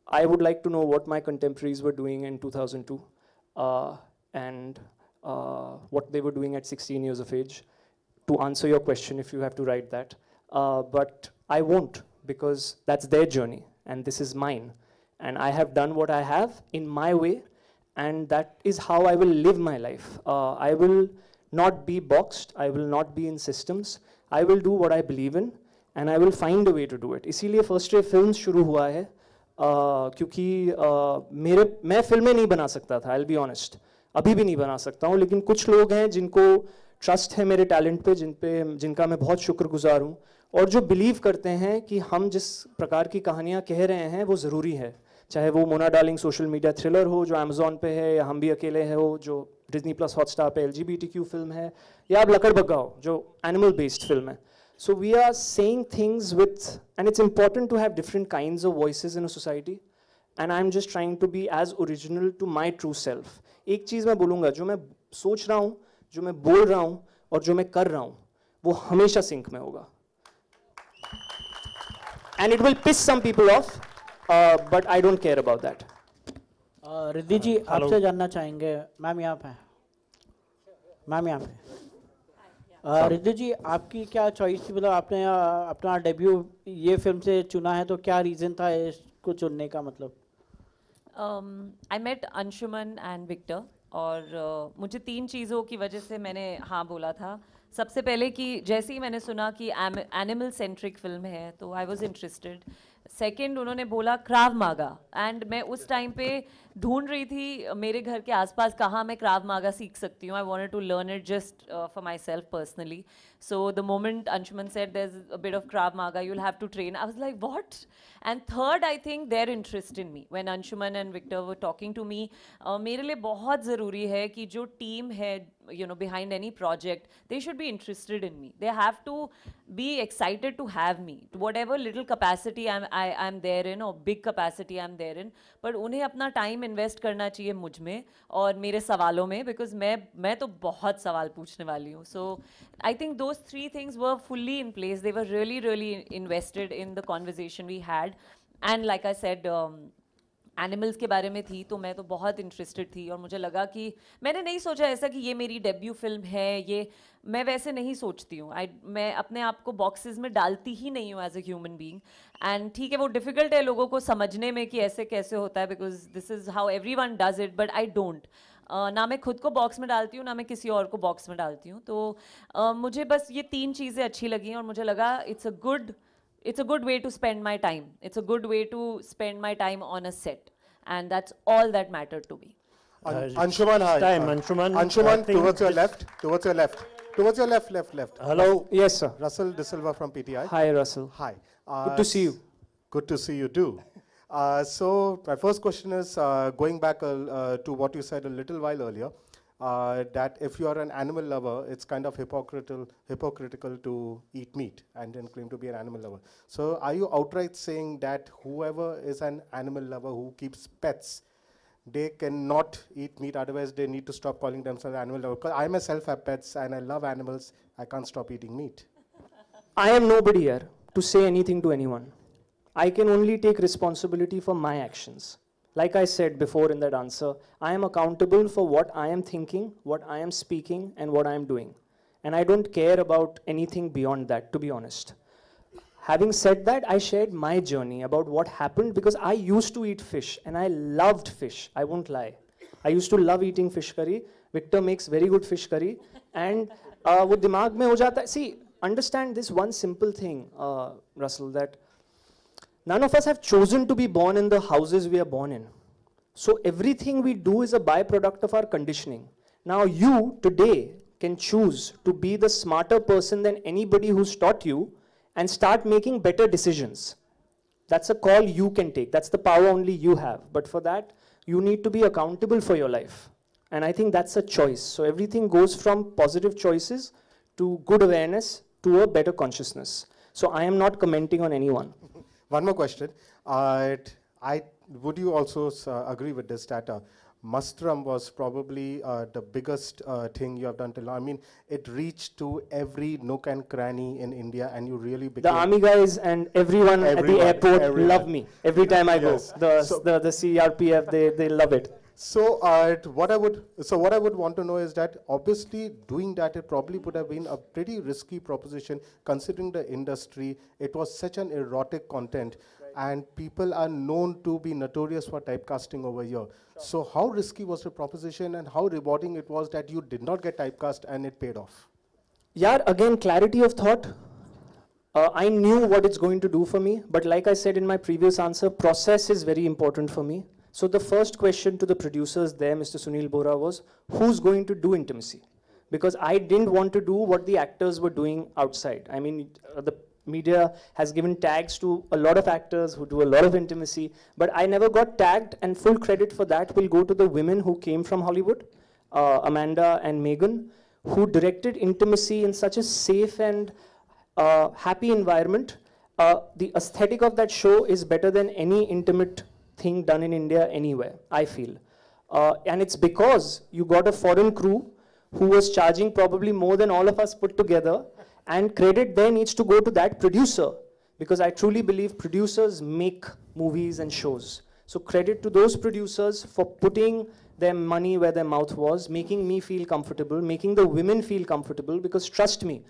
I would like to know what my contemporaries were doing in 2002 and what they were doing at 16 years of age, to answer your question if you have to write that. But I won't, because that's their journey and this is mine. And I have done what I have in my way, and that is how I will live my life. I will not be boxed, I will not be in systems. I will do what I believe in and I will find a way to do it. इसीलिए First Ray Films शुरू हुआ है, क्योंकि मैं फिल्में नहीं बना सकता था, I'll be honest. अभी भी नहीं बना सकता हूँ, लेकिन कुछ लोग हैं जिनको ट्रस्ट है मेरे टैलेंट पे, जिनका मैं बहुत शुक्रगुजार हूँ, और जो बिलीव करते हैं कि हम जिस प्रकार की कहानियाँ कह रहे हैं वो ज़रूरी है, चाहे वो Mona darling social media thriller हो जो अमेज़ॉन पे है, या हम भी अकेले हैं हो जो डिज्नी प्लस हॉटस्टार पे LGBTQ फिल्म है, या अब लकड़ बग्गा हो जो एनिमल बेस्ड फिल्म है. So we are saying things with, and it's important to have different kinds of voices in a society, and I'm just trying to be as original to my true self. एक चीज़ मैं बोलूँगा, जो मैं सोच रहा हूँ, जो मैं बोल रहा हूँ और जो मैं कर रहा हूँ, वो हमेशा सिंक में होगा. And it will piss some people off, but I don't care about that. Riddhi जी आपसे जानना चाहेंगे, मैम यहाँ पे, मैम यहाँ पे. रिद्धि जी आपकी क्या चॉइस थी, मतलब आपने अपना डेब्यू ये फिल्म से चुना है, तो क्या रीज़न था इसको चुनने का? मतलब I met Anshuman and Victor, और मुझे 3 चीज़ों की वजह से मैंने हाँ बोला था. सबसे पहले कि जैसे ही मैंने सुना कि एनिमल सेंट्रिक फिल्म है तो आई वॉज इंटरेस्टेड. सेकेंड, उन्होंने बोला क्राव मागा, एंड मैं उस टाइम पे ढूंढ रही थी मेरे घर के आसपास कहाँ मैं क्राव मागा सीख सकती हूँ. I wanted to learn it just for myself personally. So the moment Anshuman said there's a bit of Krav Maga, you'll have to train, I was like, what? And third, I think their interest in me. When Anshuman and Victor were talking to me, मेरे लिए बहुत ज़रूरी है कि जो team है, you know, behind any project, they should be interested in me. They have to be excited to have me, to whatever little capacity I'm there in, or big capacity I'm there in. But उन्हें अपना time invest करना चाहिए मुझ में और मेरे सवालों में, because मैं तो बहुत सवाल पूछने वाली हूँ. So I think those 3 things were fully in place. They were really, really invested in the conversation we had. And like I said, animals के बारे में थी तो मैं तो बहुत इंटरेस्टेड थी, और मुझे लगा कि मैंने नहीं सोचा ऐसा कि ये मेरी डेब्यू फिल्म है, ये मैं वैसे नहीं सोचती हूँ. मैं अपने आप को बॉक्सेस में डालती ही नहीं हूँ as a human being. And ठीक है, वो डिफ़िकल्ट है लोगों को समझने में कि ऐसे कैसे होता है, because this is how everyone does it, but I don't. ना मैं खुद को बॉक्स में डालती हूँ, ना मैं किसी और को बॉक्स में डालती हूँ. तो मुझे बस ये 3 चीज़ें अच्छी लगी, और मुझे लगा it's a good way to spend my time. It's a good way to spend my time on a set, and that's all that mattered to me. Anshuman, hi. Anshuman, towards your left. Hello. Yes, sir. Russell De Silva from PTI. Hi, Russell. Hi. Good to see you. Good to see you too. So my first question is going back to what you said a little while earlier, that if you are an animal lover, it's kind of hypocritical to eat meat and then claim to be an animal lover. So are you outright saying that whoever is an animal lover who keeps pets, they cannot eat meat, otherwise they need to stop calling themselves animal lover? Because I myself have pets and I love animals, I can't stop eating meat. I am nobody here to say anything to anyone. I can only take responsibility for my actions. Like I said before in that answer, I am accountable for what I am thinking, what I am speaking, and what I am doing. And I don't care about anything beyond that, to be honest. Having said that, I shared my journey about what happened, because I used to eat fish and I loved fish. I won't lie. I used to love eating fish curry. Victor makes very good fish curry. And wo dimag mein ho jata hai. See, understand this one simple thing, Russell, that none of us have chosen to be born in the houses we are born in. So everything we do is a byproduct of our conditioning. Now you today can choose to be the smarter person than anybody who's taught you and start making better decisions. That's a call you can take. That's the power only you have. But for that, you need to be accountable for your life. And I think that's a choice. So everything goes from positive choices to good awareness to a better consciousness. So I am not commenting on anyone. One more question. Would you also agree with this, that Mastram was probably the biggest thing you have done till now. I mean, it reached to every nook and cranny in India, and you really became... The army guys and everyone at the airport love me every time I Yes. go. So- The CRPF, they love it. So what I would want to know is that obviously doing that, it probably would have been a pretty risky proposition considering the industry. It was such an erotic content, and people are known to be notorious for typecasting over here. So how risky was the proposition, and how rewarding it was that you did not get typecast and it paid off? Yeah, again, clarity of thought. I knew what it's going to do for me, but like I said in my previous answer, process is very important for me. So the first question to the producers there, Mr. Sunil Bora, was, who's going to do intimacy? Because I didn't want to do what the actors were doing outside. I mean, the media has given tags to a lot of actors who do a lot of intimacy, but I never got tagged, and full credit for that will go to the women who came from Hollywood, Amanda and Megan, who directed intimacy in such a safe and happy environment. The aesthetic of that show is better than any intimate thing done in India anywhere, I feel. And it's because you got a foreign crew who was charging probably more than all of us put together, and credit there needs to go to that producer, because I truly believe producers make movies and shows. So credit to those producers for putting their money where their mouth was, making me feel comfortable, making the women feel comfortable, because trust me,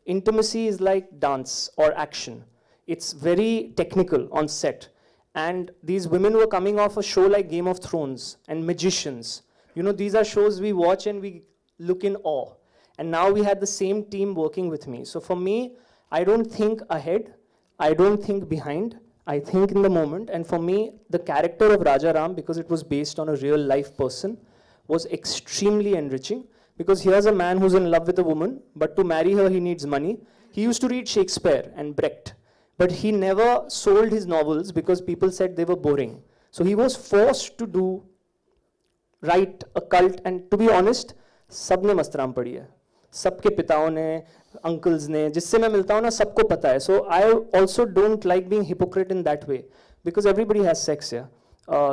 intimacy is like dance or action. It's very technical on set. And these women were coming off a show like Game of Thrones and Magicians. You know, these are shows we watch and we look in awe. And now we had the same team working with me. So for me, I don't think ahead, I don't think behind, I think in the moment. And for me, the character of Raja Ram, because it was based on a real life person, was extremely enriching. Because here's a man who's in love with a woman, but to marry her, he needs money. He used to read Shakespeare and Brecht, but he never sold his novels because people said they were boring. So he was forced to write a cult, and to be honest, सबने मस्तराम पढ़ी है, सबके पिताओं ने, uncles ने, जिससे मैं मिलता हूँ ना, सबको पता है. So I also don't like being hypocrite in that way, because everybody has sex here.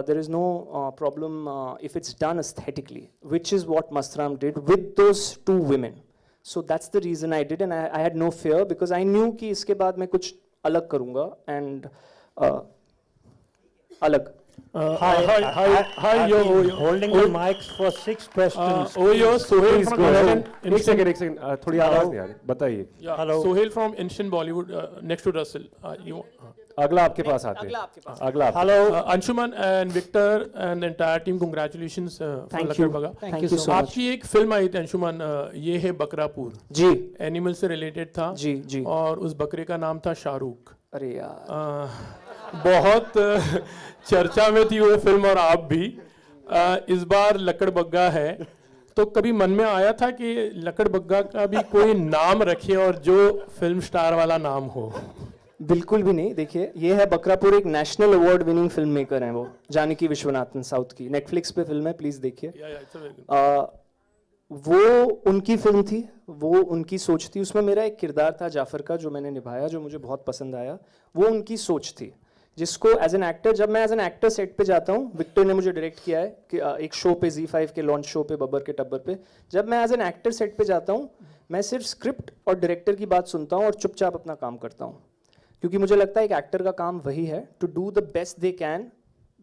There is no problem if it's done aesthetically, which is what Mastram did with those two women. So that's the reason I did, and I had no fear, because I knew कि इसके बाद मैं कुछ अलग करूँगा, and अलग. Hi, you're holding the mics for 6 questions. You're Sohail from Instant. एक second थोड़ी आवाज नहीं आ रही, बताइए. Hello. Sohail from Instant Bollywood, next to Russell. अगला आपके पास आते हैं. अगला आपके. Hello. Anshuman and Victor and the entire team, congratulations for Thank you. Lakad Baga. Thank you so much. आपकी एक फिल्म आई थी अंशुमन, ये है बकरापुर. जी. एनिमल से रिलेटेड था. जी जी. और उस बकरे का नाम था शाहरुख. अरे यार. बहुत चर्चा में थी वो फिल्म, और आप भी. इस बार लकड़ बग्गा है, तो कभी मन में आया था कि लकड़ बग्गा का भी कोई नाम रखे और जो फिल्म स्टार वाला नाम हो? बिल्कुल भी नहीं. देखिए, ये है बकरापुर, एक national award winning film maker हैं वो, जानकी विश्वनाथन, साउथ की. नेटफ्लिक्स पे फिल्म है, प्लीज देखिए. वो उनकी फिल्म थी, वो उनकी सोच थी. उसमें मेरा एक किरदार था जाफर का, जो मैंने निभाया, जो मुझे बहुत पसंद आया. वो उनकी सोच थी, जिसको एज एन एक्टर, जब मैं एज एन एक्टर सेट पे जाता हूँ, विक्टर ने मुझे डायरेक्ट किया है कि एक शो पे, Z5 के लॉन्च शो पे, बब्बर के टब्बर पे, जब मैं एज एन एक्टर सेट पे जाता हूँ, मैं सिर्फ स्क्रिप्ट और डायरेक्टर की बात सुनता हूँ और चुपचाप अपना काम करता हूँ. क्योंकि मुझे लगता है एक एक्टर का काम वही है, to do the best they can,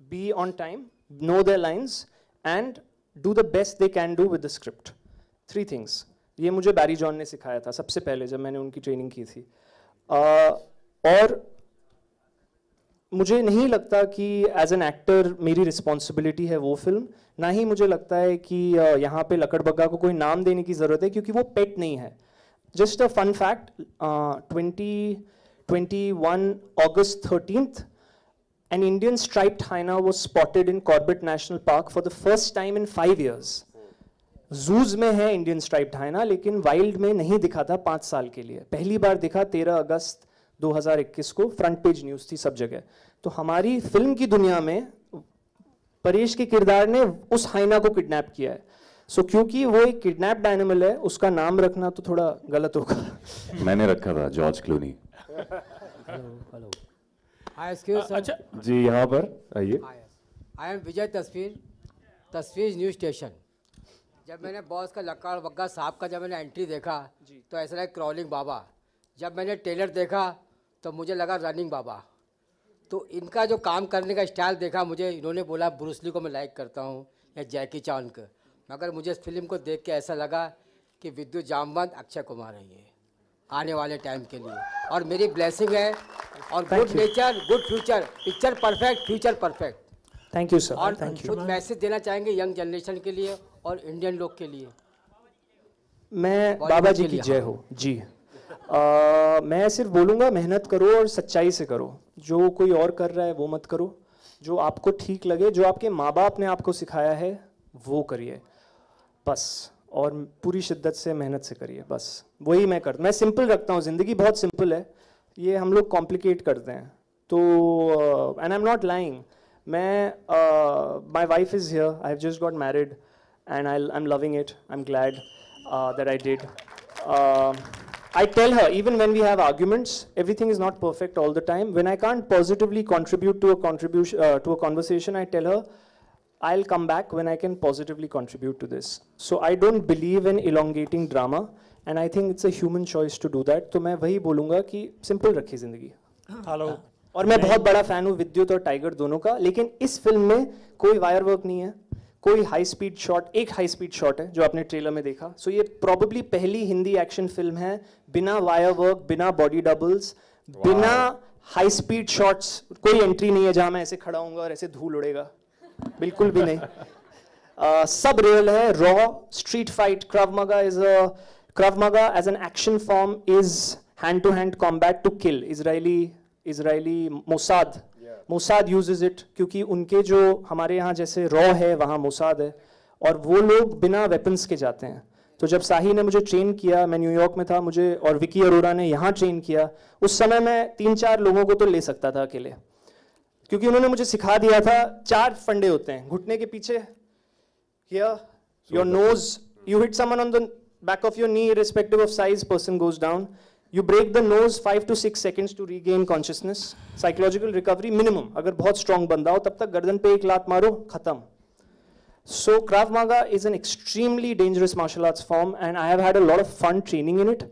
be on time, know their lines, and do the best they can do with the script. 3 things. ये मुझे बैरी जॉन ने सिखाया था सबसे पहले जब मैंने उनकी ट्रेनिंग की थी. और मुझे नहीं लगता कि एज एन एक्टर मेरी रिस्पॉन्सिबिलिटी है वो फिल्म, ना ही मुझे लगता है कि यहाँ पे लकड़ बग्गा को कोई नाम देने की ज़रूरत है, क्योंकि वो पेट नहीं है. Just a fun fact, 2021 August 13th, an Indian striped hyena was spotted in Corbett National Park for the first time in 5 years. जूज में है इंडियन स्ट्राइप्ड हाइना, लेकिन वाइल्ड में नहीं दिखा था 5 साल के लिए. पहली बार दिखा 13 अगस्त 2021 को, फ्रंट पेज न्यूज़ थी सब जगह. तो हमारी फिल्म की दुनिया में परेश के किरदार ने उस हाइना को किडनैप किया है. सो क्योंकि वो एक किडनैप्ड एनिमल है, उसका नाम रखना तो थोड़ा गलत होगा. मैंने रखा था जॉर्ज क्लूनी. हेलो. हाय एक्सक्यूज सर. अच्छा जी, यहाँ पर आइए. आई एम विजय तस्वीर. तस्वीर न्यूज स्टेशन। जब मैंने बॉस का लक्कड़ बग्गा साहब का जब मैंने एंट्री देखा तो ऐसा लगा क्रॉलिंग बाबा। जब मैंने ट्रेलर देखा तो मुझे लगा रनिंग बाबा। तो इनका जो काम करने का स्टाइल देखा, मुझे इन्होंने बोला ब्रूस ली को मैं लाइक करता हूँ या जैकी चान को, मगर मुझे इस फिल्म को देख के ऐसा लगा कि विद्युत जामवंत अक्षय कुमार है ये आने वाले टाइम के लिए, और मेरी ब्लेसिंग है। और good nature good future, picture perfect, future perfect. Thank you sir. और कुछ मैसेज देना चाहेंगे यंग जनरेशन के लिए और इंडियन लोग के लिए? मैं बाबा जी की जय हो जी। मैं सिर्फ बोलूँगा मेहनत करो और सच्चाई से करो। जो कोई और कर रहा है वो मत करो, जो आपको ठीक लगे, जो आपके माँ बाप ने आपको सिखाया है वो करिए बस, और पूरी शिद्दत से मेहनत से करिए बस। वही मैं सिंपल रखता हूँ, ज़िंदगी बहुत सिंपल है, ये हम लोग कॉम्प्लिकेट करते हैं। तो and I am not lying, मैं my wife is here, I have just got married and I'm loving it. I'm glad that I did. I tell her, even when we have arguments, everything is not perfect all the time. When I can't positively contribute to a conversation, I tell her, I'll come back when I can positively contribute to this. So I don't believe in elongating drama, and I think it's a human choice to do that. तो मैं वही बोलूँगा कि simple रखिए ज़िंदगी। Hello. और मैं बहुत बड़ा fan हूँ विद्युत और टाइगर दोनों का, लेकिन इस फिल्म में कोई वायर वर्क नहीं है, कोई हाई स्पीड शॉट, एक हाई स्पीड शॉट है जो आपने ट्रेलर में देखा। सो ये प्रॉबेबली पहली हिंदी एक्शन फिल्म है बिना वायर वर्क, बिना बॉडी डबल्स, बिना हाई स्पीड शॉट्स। कोई एंट्री नहीं है जहां मैं ऐसे खड़ा हूंगा और ऐसे धूल उड़ेगा, बिल्कुल भी नहीं। सब रियल है, raw street fight. Krav Maga as an action form is hand to hand combat to kill। Israeli Mossad uses it, क्योंकि उनके जो हमारे यहाँ जैसे रॉ है वहाँ मोसाद है, और वो लोग बिना वेपन्स के जाते हैं। तो जब साही ने मुझे ट्रेन किया, मैं न्यूयॉर्क में था, मुझे और विकी अरोरा ने यहाँ ट्रेन किया, उस समय मैं 3-4 लोगों को तो ले सकता था अकेले, क्योंकि उन्होंने मुझे सिखा दिया था 4 फंडे होते हैं घुटने के पीछे, here your nose, you hit someone on the back of your knee, irrespective of size, person goes down. You break the nose 5 to 6 seconds to regain consciousness. Psychological recovery minimum. अगर बहुत strong बंदा हो तब तक गर्दन पे एक लात मारो, खत्म। So Krav Maga is an extremely dangerous martial arts form, and I have had a lot of fun training in it.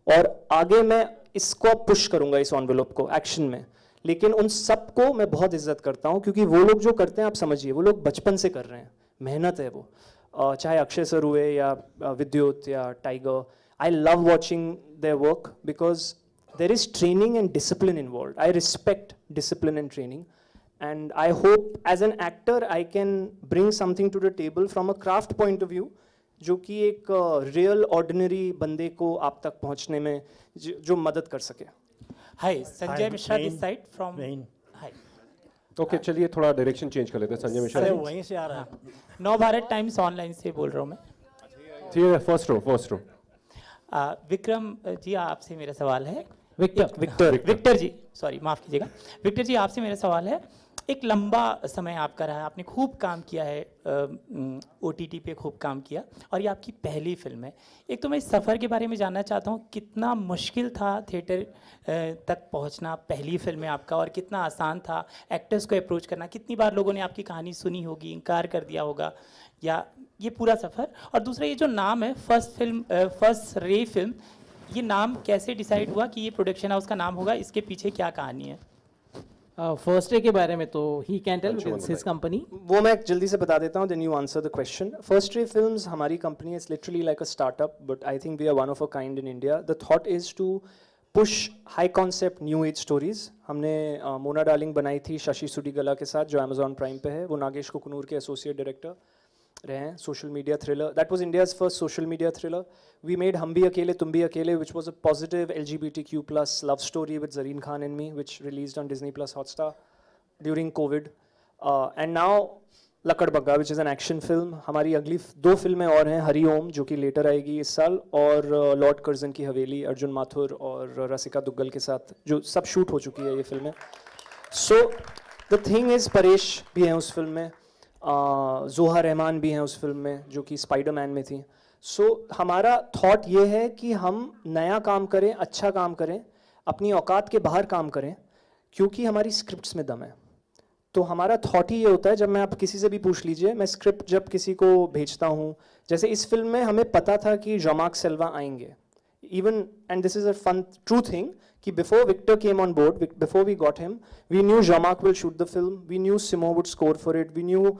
और आगे मैं इसको पुश करूंगा इस envelope को एक्शन में, लेकिन उन सबको मैं बहुत इज्जत करता हूँ, क्योंकि वो लोग जो करते हैं आप समझिए, वो लोग बचपन से कर रहे हैं, मेहनत है वो। चाहे अक्षय सर हुए या विद्युत या tiger, I love watching their work because there is training and discipline involved. I respect discipline and training, and I hope as an actor I can bring something to the table from a craft point of view, जो कि एक real ordinary बंदे को आप तक पहुंचने में जो मदद कर सके। Hi, Sanjay Mishra this side from. Hi. Okay, चलिए थोड़ा डायरेक्शन चेंज कर लेते हैं। संजय मिश्रा वहीं से आ रहा है। नव भारत टाइम्स ऑनलाइन से बोल रहा हूँ मैं। ठीक है, फर्स्ट रो। विक्रम जी, आपसे मेरा सवाल है। विक्टर जी, सॉरी माफ़ कीजिएगा। विक्टर जी, आपसे मेरा सवाल है, एक लंबा समय आपका रहा है, आपने खूब काम किया है, OTT पे खूब काम किया, और ये आपकी पहली फिल्म है। एक तो मैं इस सफ़र के बारे में जानना चाहता हूँ, कितना मुश्किल था थिएटर तक पहुँचना पहली फिल्म में आपका, और कितना आसान था एक्टर्स को अप्रोच करना? कितनी बार लोगों ने आपकी कहानी सुनी होगी, इनकार कर दिया होगा, या ये पूरा सफ़र? और दूसरा, ये जो नाम है फर्स्ट रे फिल्म, ये नाम कैसे डिसाइड हुआ कि ये प्रोडक्शन हाउस का नाम होगा? इसके पीछे क्या कहानी है? फर्स्ट रे के बारे में तो he can tell because his company. वो मैं जल्दी से बता देता हूँ, then you answer the question. First ray films हमारी कंपनी है, it's literally like a startup, but I think we are one of a kind in India. The thought is to push high concept new age stories. हमने Mona darling बनाई थी शशि सुडीगला के साथ, जो Amazon prime पे है। वो नागेश कुकनूर के एसोसिएट डायरेक्टर रहे हैं। Social media thriller, that was India's first social media thriller. We made हम भी अकेले तुम भी अकेले, which was a positive LGBTQ+ love story with Zareen Khan and me, which released on Disney+ Hotstar during COVID. And now लकड़ Bagga, which is an action film. हमारी अगली 2 फिल्में और हैं, हरि ओम जो कि लेटर आएगी इस साल, और लॉर्ड कर्जन की हवेली, अर्जुन माथुर और रसिका दुग्गल के साथ, जो सब शूट हो चुकी है ये फिल्में। So the thing is, Paresh भी हैं उस फिल्म में, जोहा रहमान भी हैं उस फिल्म में, जो कि स्पाइडरमैन में थी। सो हमारा थॉट ये है कि हम नया काम करें, अच्छा काम करें, अपनी औकात के बाहर काम करें, क्योंकि हमारी स्क्रिप्ट्स में दम है। तो हमारा थॉट ही ये होता है, जब मैं आप किसी से भी पूछ लीजिए, मैं स्क्रिप्ट जब किसी को भेजता हूँ, जैसे इस फिल्म में हमें पता था कि जॉमार्क सेल्वा आएंगे, even, and this is a fun true thing, कि before Victor came on board, before we got him, we knew Jean-Marc will shoot the film, we knew Simon would score for it, we knew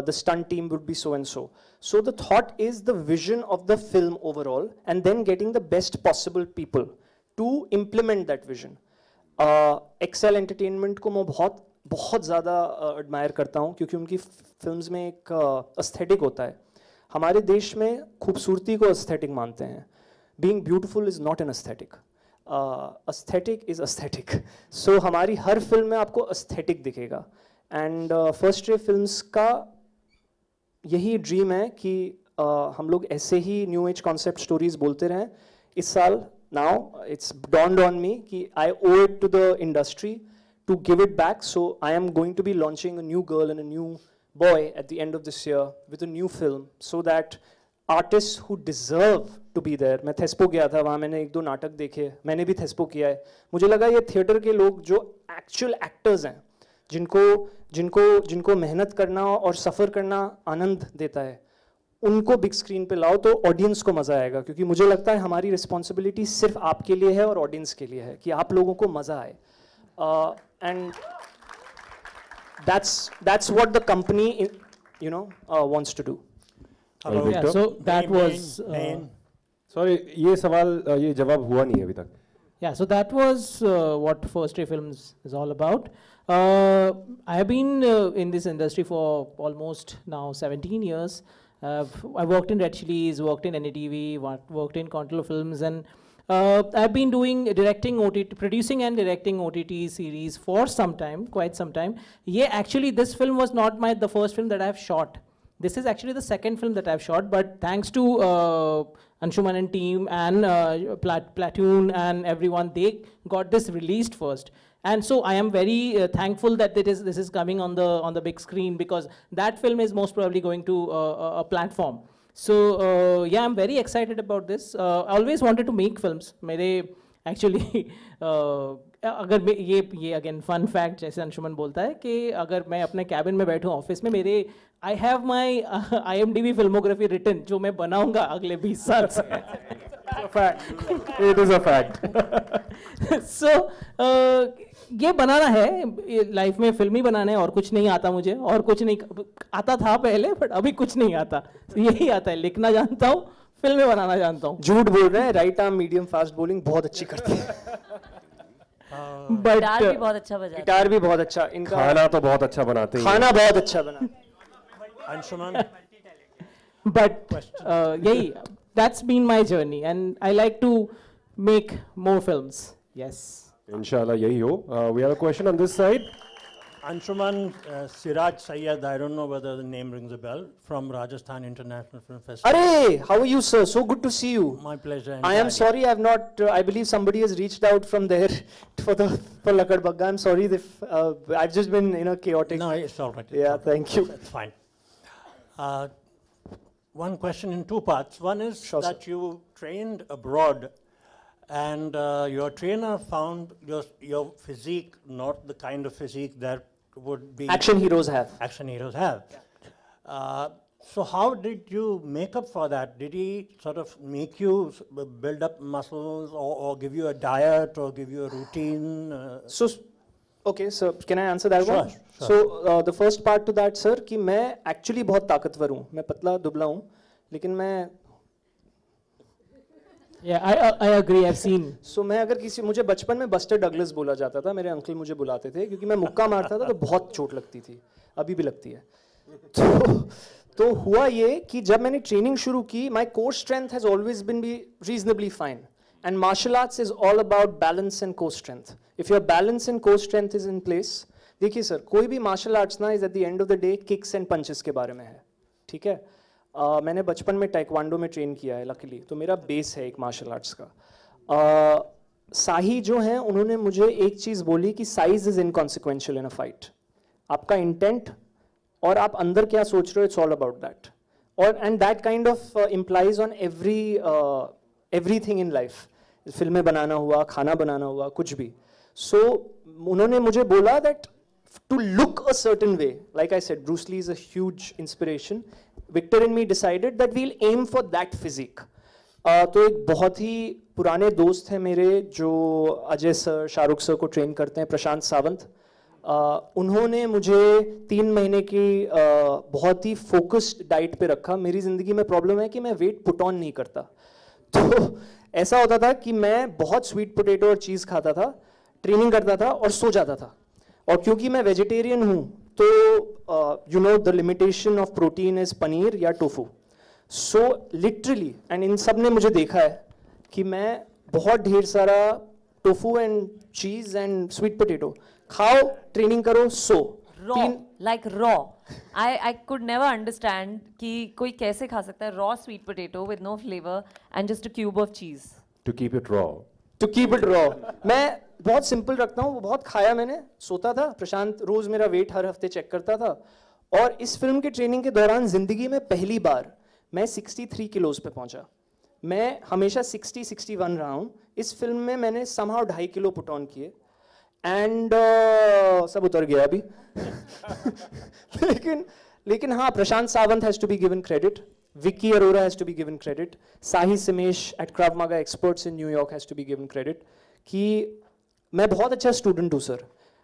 the stunt team would be so and so. So the thought is the vision of the film overall, and then getting the best possible people to implement that vision. Excel Entertainment को मैं बहुत ज़्यादा admire करता हूँ, क्योंकि उनकी films में एक aesthetic होता है. हमारे देश में खूबसूरती को aesthetic मानते हैं. Being beautiful is not an aesthetic. Aesthetic is aesthetic. So हमारी हर फिल्म में आपको aesthetic दिखेगा. And First Ray Films का यही ड्रीम है कि हम लोग ऐसे ही न्यू एज कॉन्सेप्ट स्टोरीज बोलते रहें. इस साल now it's dawned on me कि I owe it to the industry to give it back. So I am going to be launching a new girl and a new boy at the end of this year with a new film, so that artists who deserve to be there. मैं थेस्पो गया था, वहाँ मैंने 1-2 नाटक देखे, मैंने भी थेस्पो किया है. मुझे लगा ये थिएटर के लोग जो एक्चुअल एक्टर्स हैं, जिनको मेहनत करना और सफ़र करना आनंद देता है, उनको बिग स्क्रीन पे लाओ तो ऑडियंस को मज़ा आएगा. क्योंकि मुझे लगता है हमारी रिस्पॉन्सिबिलिटी सिर्फ आपके लिए है और ऑडियंस के लिए है कि आप लोगों को मज़ा आए. And that's what the company wants to do. Hello. Yeah, so that was sorry, ये सवाल ये जवाब हुआ नहीं है अभी तक. Yeah, so that was what First Ray Films is all about. I have been in this industry for almost now 17 years. I worked in Red Chillies, worked in NDTV, worked in Control Films, and I've been directing OTT, producing and directing OTT series for some time, quite some time. Yeah, actually this film was not the first film that I've shot. This is actually the second film that I've shot, but thanks to Anshuman and team and Platoon and everyone, they got this released first. And so I am very thankful that this is coming on the big screen, because that film is most probably going to a platform. So yeah, I'm very excited about this. I always wanted to make films. मेरे actually अगर ये again fun fact, जैसे अंशुमन बोलता है कि अगर मैं अपने कैबिन में बैठूं ऑफिस में, मेरे I have my IMDb filmography written, जो मैं बनाऊंगा अगले 20 साल से. It is a fact. So ये बनाना है लाइफ में, फिल्म ही बनाना है, और कुछ नहीं आता मुझे, और कुछ नहीं आता था पहले, बट अभी कुछ नहीं आता. यही आता है, लिखना जानता हूँ, फिल्में बनाना जानता हूँ. झूठ बोल रहे हैं, right arm medium fast bowling बहुत अच्छी करते हैं. गिटार भी बहुत अच्छा बजाते हैं. गिटार भी बहुत अच्छा, इनका खाना तो बहुत अच्छा बनाते हैं. खाना बहुत अच्छा बना. अंशुमन. But यही, that's been my journey, and I like to make more films. Yes. Inshallah यही हो. We have a question on this side. Anshuman Siraj Sayyed, I don't know whether the name rings a bell, from Rajasthan International Film Festival. Arey, how are you, sir? So good to see you. My pleasure. I am sorry I have not, I believe somebody has reached out from there for Lakkad Bagga. I'm sorry if I've just been chaotic. No, it's all right. Yeah, thank you. That's fine. One question in two parts. One is that you trained abroad, and your trainer found your physique not the kind of physique that would be action heroes have. Action heroes have. So how did you make up for that? Did he sort of make you build up muscles, or give you a diet, or give you a routine? Okay, so can I answer that one? Sure. So the first part to that, sir, कि मैं actually बहुत ताकतवर हूँ. मैं पतला दुबला हूँ, लेकिन मैं Yeah, I agree. I've seen. So मैं अगर मुझे बचपन में बस्टर डगलस बोला जाता था, मेरे अंकल मुझे बुलाते थे, क्योंकि मैं मुक्का मारता था तो बहुत चोट लगती थी, अभी भी लगती है. तो हुआ ये कि जब मैंने ट्रेनिंग शुरू की, my core strength has always been reasonably fine, and martial arts is all about balance and core strength. If your balance and core strength is in place, देखिए सर, कोई भी martial arts ना is at the end of the day kicks and punches के बारे में है, ठीक है? मैंने बचपन में टाइक्वांडो में ट्रेन किया है लकीली, तो मेरा बेस है एक मार्शल आर्ट्स का. साही जो हैं, उन्होंने मुझे एक चीज़ बोली कि size is inconsequential in a fight. आपका इंटेंट और आप अंदर क्या सोच रहे हो, इट्स ऑल अबाउट दैट. और and that kind of implies on everything in life. फिल्में बनाना हुआ, खाना बनाना हुआ, कुछ भी. सो उन्होंने मुझे बोला that to look a certain way. Like I said, Bruce Lee is a huge inspiration. Victor and me decided that we'll aim for that physique. तो एक बहुत ही पुराने दोस्त हैं मेरे जो अजय सर, शाहरुख सर को ट्रेन करते हैं, प्रशांत सावंत. उन्होंने मुझे 3 महीने की बहुत ही फोकस्ड डाइट पे रखा. मेरी ज़िंदगी में प्रॉब्लम है कि मैं वेट पुट ऑन नहीं करता. तो ऐसा होता था कि मैं बहुत स्वीट पोटैटो और चीज़ खाता था, ट्रेनिंग करता था और सो जाता था. और क्योंकि मैं वेजिटेरियन हूँ तो you know the limitation of protein is paneer या टोफू. सो लिटरली एंड इन सब ने मुझे देखा है कि मैं बहुत ढेर सारा टोफू एंड चीज एंड स्वीट पोटैटो खाओ, ट्रेनिंग करो, सो. Raw, like raw. I could never understand कि कोई कैसे खा सकता है raw sweet potato with no flavor and just a cube of cheese. To keep it raw. To keep it raw. मैं बहुत सिंपल रखता हूँ. वो बहुत खाया मैंने, सोता था. प्रशांत रोज मेरा वेट हर हफ्ते चेक करता था. और इस फिल्म की ट्रेनिंग के दौरान जिंदगी में पहली बार मैं 63 किलोज पे पहुंचा. मैं हमेशा 60-61 रहा हूँ. इस फिल्म में मैंने somehow 2.5 किलो पुट ऑन किए एंड सब उतर गया अभी. लेकिन हाँ, Prashant Sawant has to be given credit. Vicky Arora has to be given credit. Sahi Simesh at Krav Maga Experts in New York has to be given credit. कि मैं बहुत अच्छा स्टूडेंट हूँ सर.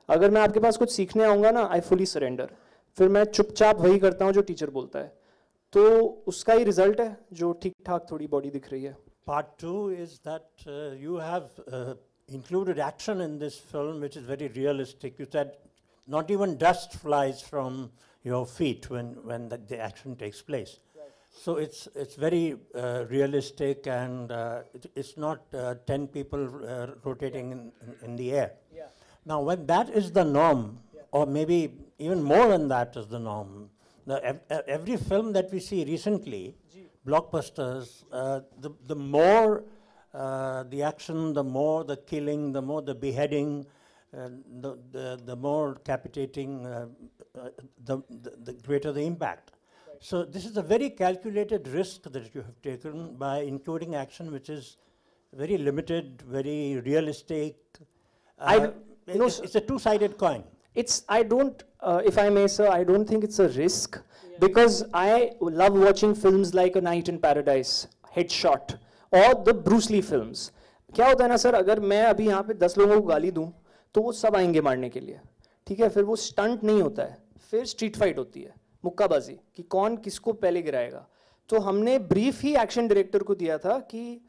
अगर मैं आपके पास कुछ सीखने आऊँगा ना, आई फुली सरेंडर. फिर मैं चुपचाप वही करता हूँ जो टीचर बोलता है. तो उसका ही रिजल्ट है जो ठीक ठाक थोड़ी बॉडी दिख रही है. Part 2 is that you have included action in this film which is very realistic. You said not even dust flies from your feet when the action takes place. So it's very realistic, and it's not 10 people rotating in the air. Yeah. Now, when that is the norm, or maybe even more than that is the norm, every film that we see recently, blockbusters, the more the action, the more the killing, the more the beheading, the more decapitating, the greater the impact. So this is a very calculated risk that you have taken by including action which is very limited, very realistic. It's a two-sided coin. I don't, if I may sir, I don't think it's a risk, because I love watching films like A Night in Paradise, Headshot, or the Bruce Lee films. क्या होता है ना sir, अगर मैं अभी यहाँ पे 10 लोगों को गाली दूँ तो वो सब आएंगे मारने के लिए. ठीक है, फिर वो स्टंट नहीं होता है, फिर स्ट्रीट फाइट होती है, मुक्काबाजी, कि कौन किसको पहले गिराएगा. तो हमने ब्रीफ ही एक्शन डायरेक्टर को दिया था कि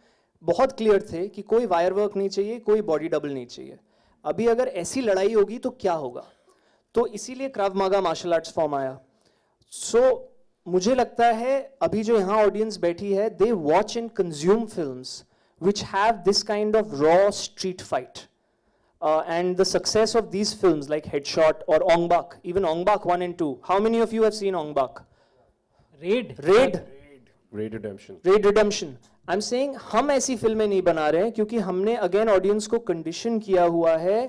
बहुत क्लियर थे कि कोई वायर वर्क नहीं चाहिए, कोई बॉडी डबल नहीं चाहिए. अभी अगर ऐसी लड़ाई होगी तो क्या होगा. तो इसीलिए क्राव मागा मार्शल आर्ट्स फॉर्म आया. सो मुझे लगता है अभी जो यहाँ ऑडियंस बैठी है, they watch and consume films which have this kind of raw street fight. And the success of these films like Headshot or Ong Bak, even Ong Bak 1 and 2. How many of you have seen Ong Bak? Raid Redemption. Raid Redemption. I'm saying हम ऐसी फिल्में नहीं बना रहे हैं क्योंकि हमने again audience को कंडीशन किया हुआ है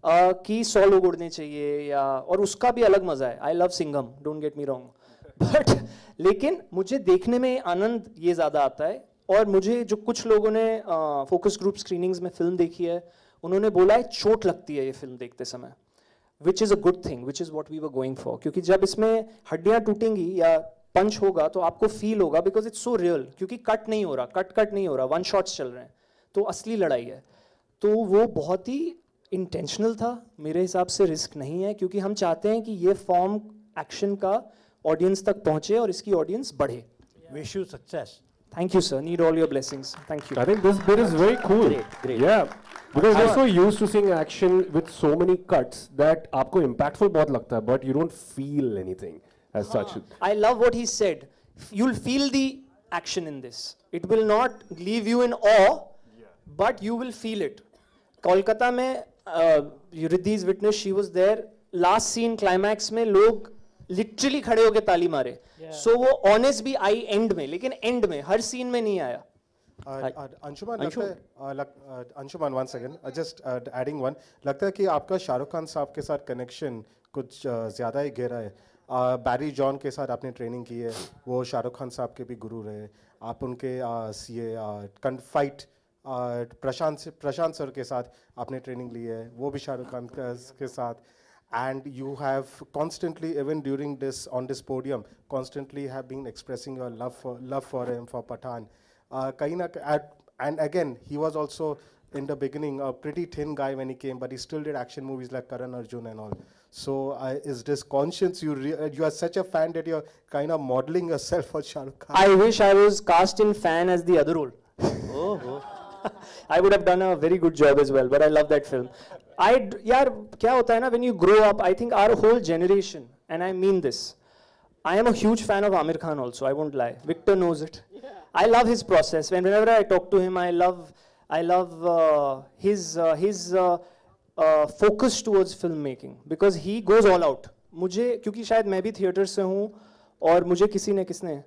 कि 100 लोग उड़ने चाहिए, या और उसका भी अलग मजा है. I love Singham, don't get me wrong, but लेकिन मुझे देखने में आनंद ये ज़्यादा आता है. और मुझे जो कुछ लोगों ने फोकस ग्रुप स्क्रीनिंग्स में फिल्म देखी है, उन्होंने बोला है चोट लगती है ये फिल्म देखते समय, which is a good thing, which is what we were going for. क्योंकि जब इसमें हड्डियाँ टूटेंगी या पंच होगा तो आपको फील होगा, बिकॉज इट्स सो रियल. क्योंकि कट नहीं हो रहा, कट नहीं हो रहा, 1 शॉट्स चल रहे हैं, तो असली लड़ाई है. तो वो बहुत ही इंटेंशनल था. मेरे हिसाब से रिस्क नहीं है, क्योंकि हम चाहते हैं कि ये फॉर्म एक्शन का ऑडियंस तक पहुँचे और इसकी ऑडियंस बढ़े. Wish you success. Thank you, sir. Need all your blessings. Thank you. I think this bit is very cool. Great. Yeah. Because we're so used to seeing action with so many cuts that आपको impactful बहुत लगता है, but you don't feel anything as such. I love what he said. You'll feel the action in this. It will not leave you in awe, but you will feel it. Kolkata में Riddhi's witness, she was there. Last scene climax में लोग literally खड़े होके ताली मारे. सो वो honest भी आई and में, लेकिन एंड में, हर सीन में नहीं आया. Anshuman one second, just adding one. लगता है कि आपका शाहरुख खान साहब के साथ कनेक्शन कुछ ज़्यादा ही गहरा है. बैरी जॉन के साथ आपने ट्रेनिंग की है, वो शाहरुख खान साहब के भी गुरु रहे. आप उनके सीए फाइट प्रशांत सर के साथ आपने ट्रेनिंग ली है, वो भी शाहरुख खान के साथ. and you have constantly, even during this on this podium, constantly have been expressing your love for him, for Pathaan. And again, he was also in the beginning a pretty thin guy when he came, but he still did action movies like Karan Arjun and all. So is this conscience, you are such a fan that you're kind of modeling yourself for Shah Rukh Khan? I wish I was cast in Fan as the other role. I would have done a very good job as well, but I love that film. यार क्या होता है ना, when you grow up, I think our whole generation, and I mean this, I am a huge fan of Amir Khan also, I won't lie. Victor knows it. I love his process. Whenever I talk to him, I love his focus towards filmmaking, because he goes all out. मुझे, क्योंकि शायद मैं भी theatre से हूँ, और मुझे किसने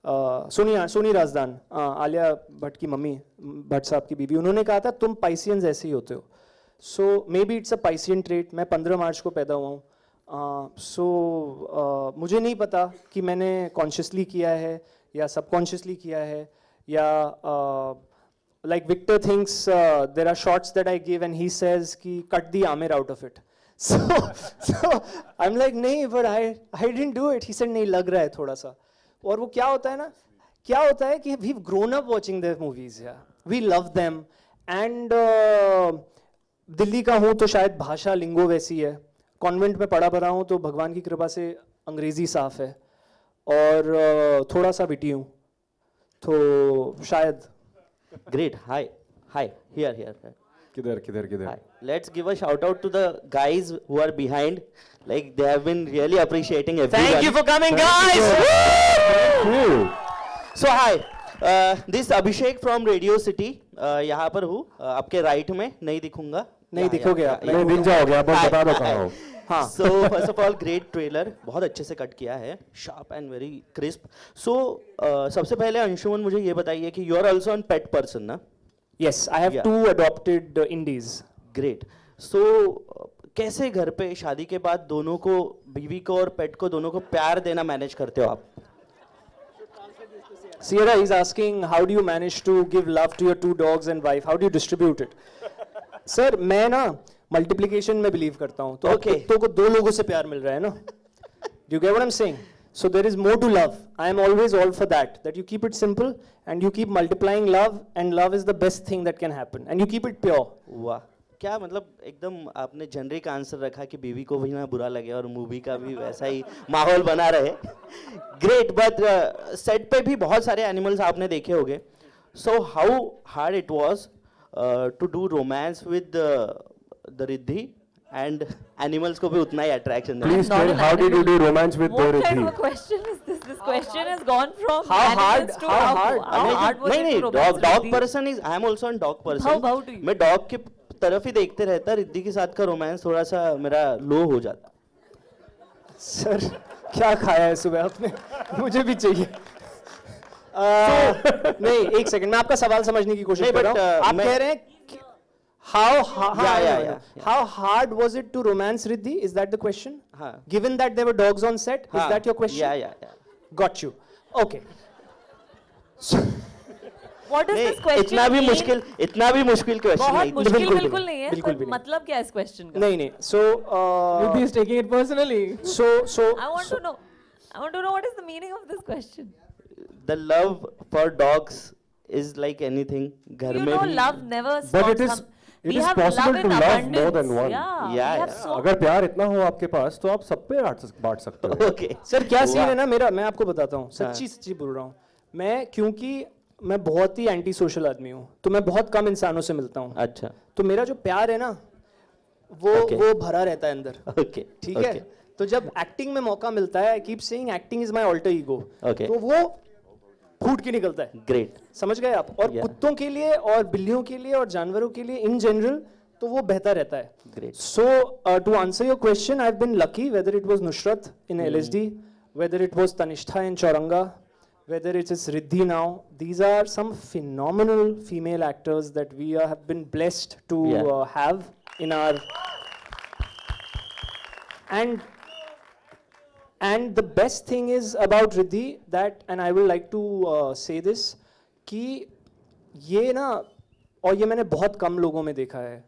सोनी राजदान, आलिया भट्ट की मम्मी, भट्ट साहब की बीबी, उन्होंने कहा था तुम पाइसियंस ऐसे ही होते हो. So maybe it's a Piscean trait. मैं 15 मार्च को पैदा हुआ हूँ. So मुझे नहीं पता कि मैंने consciously किया है या subconsciously किया है, या like Victor thinks there are shots that I give and he says कि cut the Amir out of it. So I'm like नहीं, but I didn't do it. He said नहीं, लग रहा है थोड़ा सा. और वो क्या होता है ना, क्या होता है कि we've grown up watching their movies, yeah. We love them, and Delhi का हूँ तो शायद भाषा लिंगो वैसी है. कॉन्वेंट में पढ़ा भरा हूँ तो भगवान की कृपा से अंग्रेजी साफ है, और थोड़ा सा बिटी हूँ तो शायद. Great. Hi. Here. किधर. Hi. Let's give a shout out to the guys who are behind. Like, they have been really appreciating everyone. Thank you for coming, guys. So hi. This Abhishek from Radio City. यहाँ पर हूँ, आपके right में. नहीं दिखूंगा. नहीं दिखोगे आप. नहीं दिन जाओगे आप, बता दो कहाँ हो. हाँ. So first of all, great trailer. बहुत अच्छे से कट किया है. Sharp and very crisp. So सबसे पहले अंशुमन मुझे ये बताइए कि you are also a pet person, ना? Yes, I have 2 adopted indies. Great. So कैसे घर पे शादी के बाद दोनों को, बीवी को और पेट को, दोनों को प्यार देना मैनेज करते हो आप? Sierra is asking, how do you manage to give love to your 2 dogs and wife? How do you distribute it? Sir, मैं ना multiplication में believe करता हूँ. तो कुत्तों को 2 लोगों से प्यार मिल रहा है ना? Do you get what I'm saying? So there is more to love. I am always all for that. That you keep it simple and you keep multiplying love, and love is the best thing that can happen. And you keep it pure. वाह, क्या मतलब एकदम आपने generic answer रखा कि बीवी को भी ना बुरा लगे और मूवी का भी वैसा ही माहौल बना रहे. ग्रेट. बट सेट पे भी बहुत सारे एनिमल्स आपने देखे होंगे. So how hard it was to do romance with the Riddhi, and animals को भी उतना ही attraction देना. Please tell, how did you do romance with the Riddhi? What kind of a question is this? This question has gone from how hard to how hard was it to romance dog person is, I am also a dog person. How about you? मैं dog की तरफ ही देखते रहता. रिद्धि के साथ का romance थोड़ा सा मेरा लो हो जाता. सर क्या खाया है सुबह आपने? मुझे भी चाहिए. नहीं, एक सेकंड, मैं आपका सवाल समझने की कोशिश कर रहा हूँ. आप कह रहे हैं how hard was it to romance Riddhi? Is that the question? Given that there were dogs on set, is that your question? Yeah. Got you. Okay. What does this question इतना भी मुश्किल क्वेश्चन बहुत मुश्किल बिल्कुल नहीं है. बिल्कुल मतलब क्या है इस क्वेश्चन का? नहीं. So Riddhi is taking it personally. So I want to know what is the meaning of this question. The love for dogs is like anything. घर में भी. Love never stops. But it is possible to love more than one. Yeah. अगर प्यार इतना हो आपके पास तो आप सब पे बांट सकते हो. Okay. सर क्या सीन है ना मेरा, मैं आपको बताता हूँ. सच्ची बोल रहा हूँ मैं, क्योंकि मैं बहुत ही एंटी सोशल आदमी हूँ, तो मैं बहुत कम इंसानों से मिलता हूँ. अच्छा. तो मेरा जो प्यार है ना वो भरा रहता है अंदर. ठीक है. तो जब एक्टिंग में मौका मिलता है, I keep saying acting is my alter ego, तो वो फूट के निकलता है. ग्रेट. समझ गए आप? और कुत्तों के लिए और बिल्लियों के लिए और जानवरों के लिए इन जनरल तो वो बेहतर रहता है. Great. So to answer your question, I have been lucky, whether it was Nusrat in LSD, whether it was Tanishta in Chauranga, whether it is Riddhi now. These are some phenomenal female actors that we have been blessed to have in our... And the best thing is about Riddhi that, and I will like to say this, कि ये ना, और ये मैंने बहुत कम लोगों में देखा है,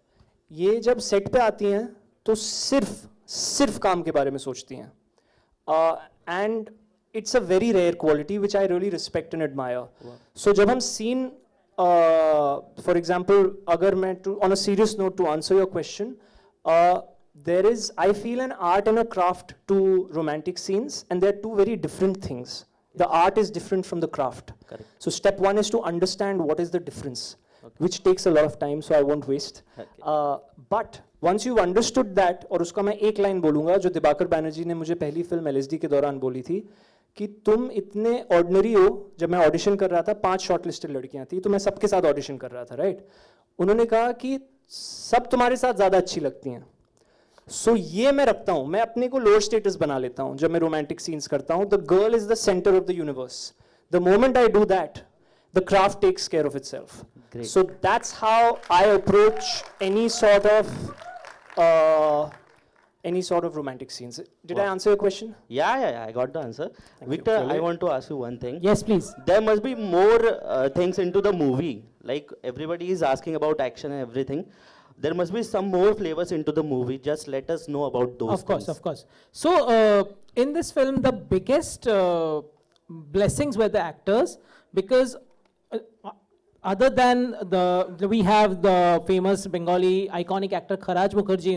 ये जब सेट पे आती हैं तो सिर्फ काम के बारे में सोचती हैं, and it's a very rare quality which I really respect and admire. Wow. So जब हम scene, for example, अगर मैं on a serious note to answer your question, there is, I feel, an art and a craft to romantic scenes, and they're two very different things. Yes. The art is different from the craft. Correct. So step one is to understand what is the difference, which takes a lot of time, so I won't waste. But once you've understood that, और उसका मैं एक line बोलूँगा जो दिबाकर बैनर्जी ने मुझे पहली film LSD के दौरान बोली थी, कि तुम इतने ऑर्डिनरी हो. जब मैं ऑडिशन कर रहा था 5 शॉर्टलिस्टेड लड़कियां थी, तो मैं सबके साथ ऑडिशन कर रहा था, राइट. उन्होंने कहा कि सब तुम्हारे साथ ज़्यादा अच्छी लगती हैं. सो ये मैं रखता हूँ, मैं अपने को लोअर स्टेटस बना लेता हूँ जब मैं रोमांटिक सीन्स करता हूँ. The girl is the centre of the universe. The moment I do that, the craft takes care of itself. So that's how I approach any sort of romantic scenes. Did I answer your question? Yeah, I got the answer. Thank Victor, you. I want to ask you one thing. Yes, please. There must be more things into the movie. Like everybody is asking about action and everything. There must be some more flavors into the movie. Just let us know about those things. Of course. So, in this film, the biggest blessings were the actors, because other than we have the famous Bengali iconic actor Kharaj Mukherjee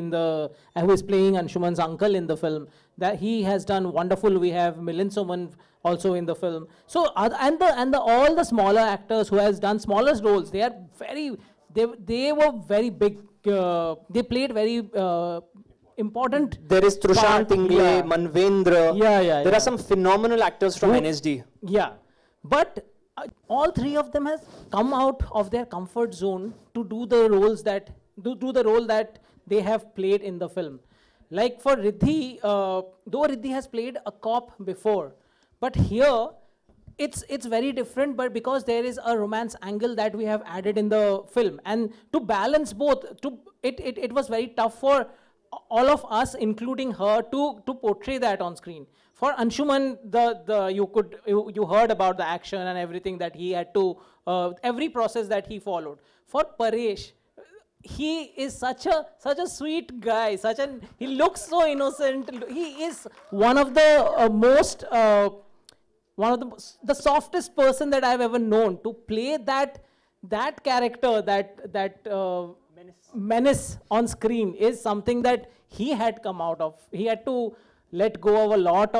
who is playing Anshuman's uncle in the film. That he has done wonderful. We have Milind Soman also in the film. So all the smaller actors who has done smaller roles, they were very big. They played very important. There is Trushant Ingle, Manvendra. Yeah. There are some phenomenal actors from NSD. Yeah, but all three of them has come out of their comfort zone to do the roles that do the role that they have played in the film. Like for Riddhi, though Riddhi has played a cop before, but here it's very different. But because there is a romance angle that we have added in the film, and to balance both, it was very tough for all of us, including her, to portray that on screen. For Anshuman, you heard about the action and everything that he had to, every process that he followed. For Paresh, he is such a sweet guy, he looks so innocent. He is one of the the softest person that I've ever known. To play that character, that menace on screen is something that he had come out of. He had to let go of a lot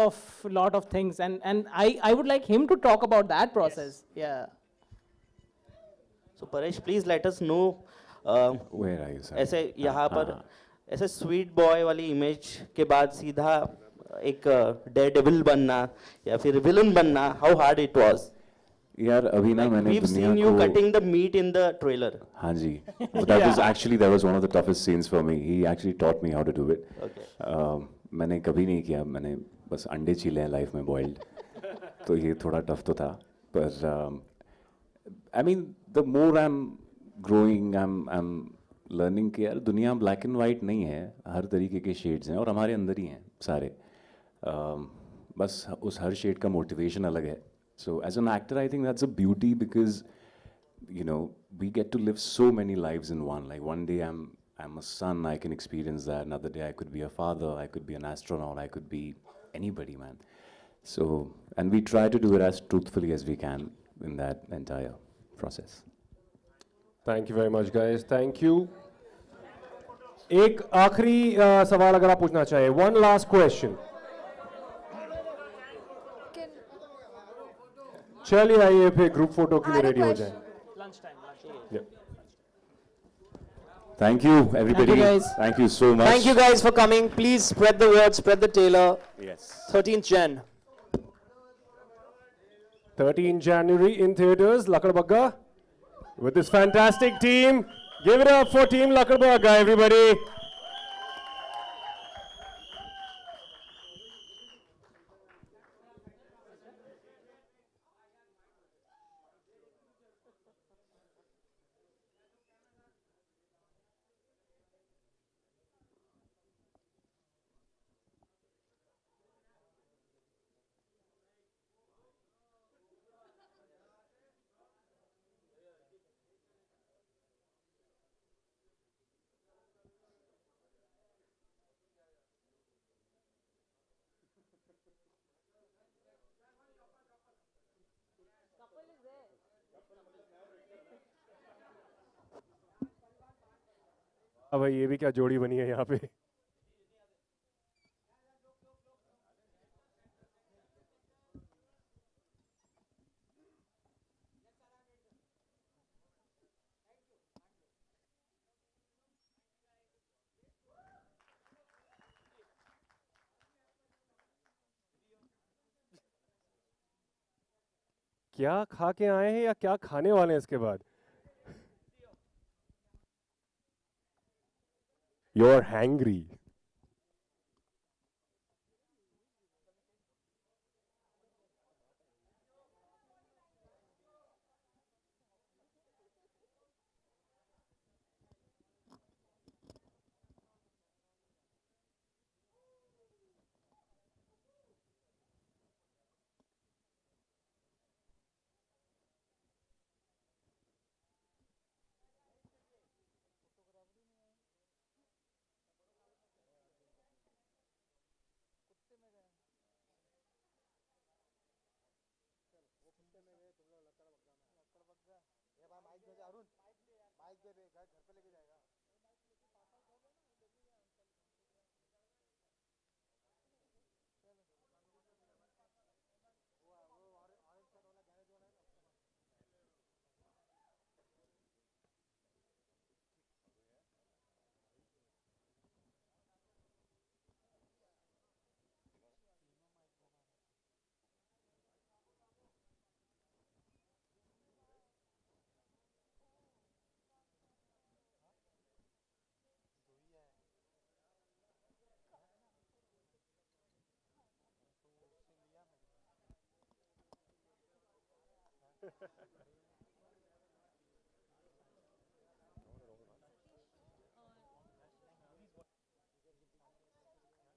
of things, and I would like him to talk about that process. Yes. Yeah. So Paresh, please let us know. Where are you, sir? ऐसे यहाँ पर ऐसे sweet boy वाली image के बाद सीधा एक Daredevil बनना या फिर विलन बनना, हाउ हार्ड इट वाज? यार अभी ना मैंने We've seen you cutting the meat in the trailer. हाँ जी. That was one of the toughest scenes for me. He actually taught me how to do it. Okay. मैंने कभी नहीं किया, मैंने बस अंडे चीले हैं लाइफ में बॉइल्ड. तो ये थोड़ा टफ तो था, पर I mean the more I'm growing, I'm learning कि यार दुनिया black and white नहीं है, हर तरीके के shades हैं और हमारे अंदर ही हैं सारे. बस उस हर shade का motivation अलग है. So as an actor, I think that's a beauty, because we get to live so many lives in one. Like one day I'm a son, I can experience that. Another day I could be a father, I could be an astronaut, I could be anybody, man. So, and we try to do it as truthfully as we can in that entire process. Thank you very much, guys. Thank you. एक आखिरी सवाल अगर आप पूछना चाहें. One last question. चलिए आइए फिर ग्रुप फोटो के लिए रेडी हो जाएं. Thank you, everybody. Thank you, guys. Thank you so much. Thank you guys for coming. Please spread the word, spread the trailer. Yes. 13th Jan. 13 January in theaters, Lakadbagga, with this fantastic team. Give it up for Team Lakadbagga, everybody. अब ये भी क्या जोड़ी बनी है यहाँ पे. क्या खा के आए हैं या क्या खाने वाले हैं इसके बाद? You're hangry.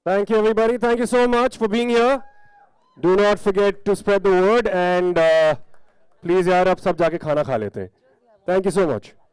Thank you, everybody. Thank you so much for being here. Do not forget to spread the word and please यार अब सब जाके खाना खा लेते हैं. Thank you so much.